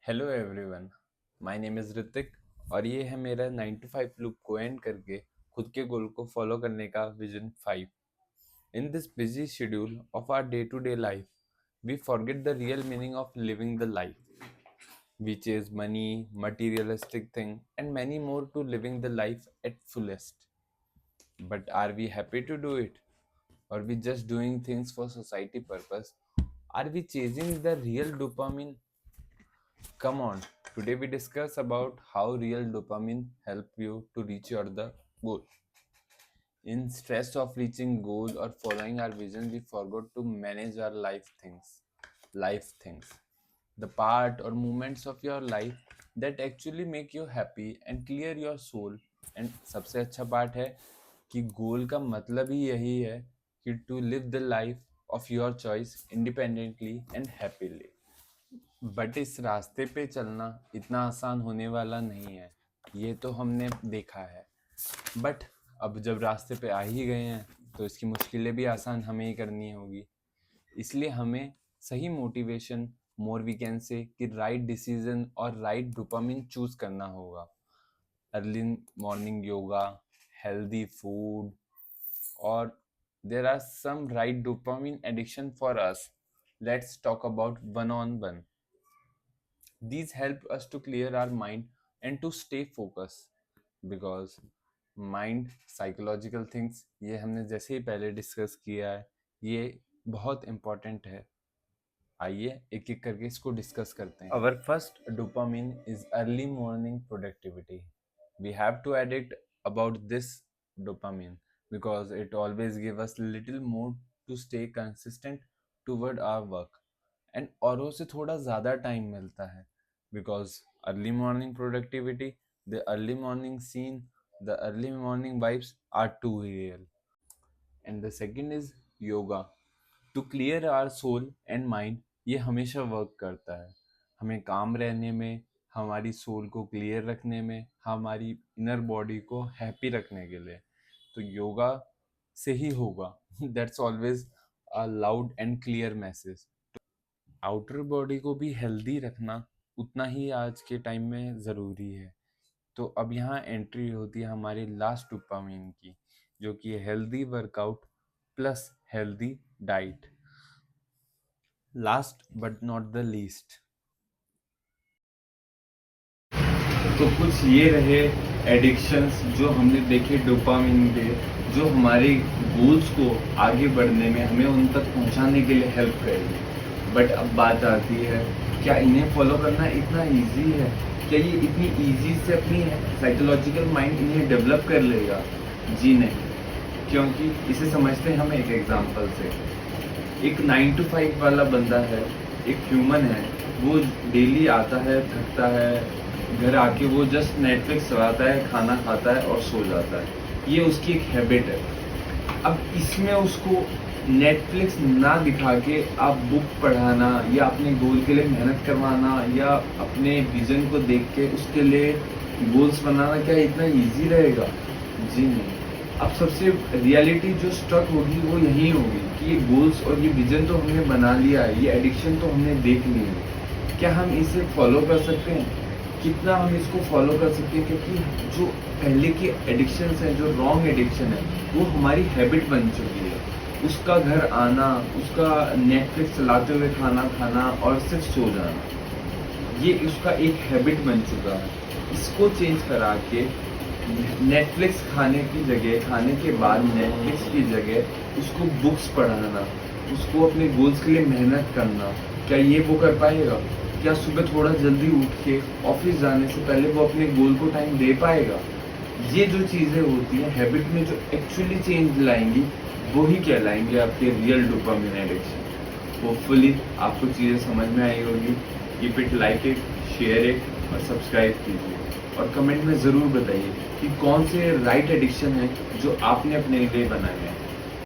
Hello everyone, my name is Hrithik और ये है मेरा 9 to 5 लूप को एंड करके खुद के गोल को फॉलो करने का vision 5। In this busy schedule of our day to day life we forget the real meaning of living the life. We chase money, materialistic thing and many more to living the life at fullest. But are we happy to do it? Or we just doing things for society purpose? Are we chasing the real dopamine? Come on, today we discuss about how real dopamine help you to reach your the goal. In stress of reaching goal or following our vision, we forgot to manage our life things, the part or moments of your life that actually make you happy and clear your soul. And सबसे अच्छा part है कि गोल का मतलब ही यही है कि to live the life of your choice independently and happily. But इस रास्ते पे चलना इतना आसान होने वाला नहीं है, ये तो हमने देखा है। बट अब जब रास्ते पे आ ही गए हैं तो इसकी मुश्किलें भी आसान हमें ही करनी होगी। इसलिए हमें सही motivation, more we can say कि राइट डिसीजन और राइट डोपामिन चूज करना होगा। Early morning yoga, healthy food और there are some right dopamine addiction for us. Let's talk about one on one. These help us to clear our mind and to stay focused because mind psychological things ये हमने जैसे ही पहले discuss किया है, ये बहुत important है। आइए एक एक करके इसको डिस्कस करते हैं। Our first dopamine is early morning productivity. We have to addict about this dopamine because it always give us little more to stay consistent toward our work and औरों से थोड़ा ज़्यादा टाइम मिलता है because early morning productivity, the early morning scene, the early morning vibes are too real. And the second is yoga. To clear our soul and mind, ये हमेशा work करता है हमें काम रहने में, हमारी सोल को क्लियर रखने में, हमारी इनर बॉडी को हैप्पी रखने के लिए। तो योगा से ही होगा। That's always a loud and clear message. Outer body को भी हेल्दी रखना उतना ही आज के टाइम में ज़रूरी है। तो अब यहाँ एंट्री होती है हमारी लास्ट डोपामिन की, जो कि है healthy workout plus healthy diet. Last but not the least, तो कुछ ये रहे एडिक्शंस जो हमने देखे डोपामिन के, जो हमारे गोल्स को आगे बढ़ने में, हमें उन तक पहुंचाने के लिए हेल्प करेगी। बट अब बात आती है, क्या इन्हें फॉलो करना इतना इजी है? क्या ये इतनी इजी से अपनी साइकोलॉजिकल माइंड इन्हें डेवलप कर लेगा? जी नहीं, क्योंकि इसे समझते हैं हम एक एग्जांपल से। एक 9 to 5 वाला बंदा है, एक ह्यूमन है, वो डेली आता है, थकता है, घर आके वो जस्ट नेटफ्लिक्स चलाता है, खाना खाता है और सो जाता है। ये उसकी एक हैबिट है। अब इसमें उसको नेटफ्लिक्स ना दिखा के आप बुक पढ़ाना या अपने गोल के लिए मेहनत करवाना या अपने विजन को देख के उसके लिए गोल्स बनाना, क्या इतना इजी रहेगा? जी नहीं। अब सबसे रियलिटी जो स्ट्रक होगी वो यही होगी कि ये गोल्स और ये विजन तो हमने बना लिया है, ये एडिक्शन तो हमने देख ली है, क्या हम इसे फॉलो कर सकते हैं? कितना हम इसको फॉलो कर सकते हैं? क्योंकि जो पहले के एडिक्शंस हैं, जो रॉन्ग एडिक्शन है, वो हमारी हैबिट बन चुकी है। उसका घर आना, उसका नेटफ्लिक्स चलाते हुए खाना खाना और सिर्फ सो जाना, ये उसका एक हैबिट बन चुका है। इसको चेंज करा के नेटफ्लिक्स खाने की जगह, खाने के बाद नेटफ्लिक्स की जगह उसको बुक्स पढ़ाना, उसको अपने गोल्स के लिए मेहनत करना, क्या ये वो कर पाएगा? क्या सुबह थोड़ा जल्दी उठ के ऑफिस जाने से पहले वो अपने गोल को टाइम दे पाएगा? ये जो चीज़ें होती हैं हैबिट में, जो एक्चुअली चेंज लाएंगी, वो ही कहलाएंगे आपके रियल डोपामिन एडिक्शन। होपफुली आपको चीज़ें समझ में आई होगी। Keep it, like it, share it और सब्सक्राइब कीजिए और कमेंट में ज़रूर बताइए कि कौन से राइट एडिक्शन है जो आपने अपने लिए बनाए हैं।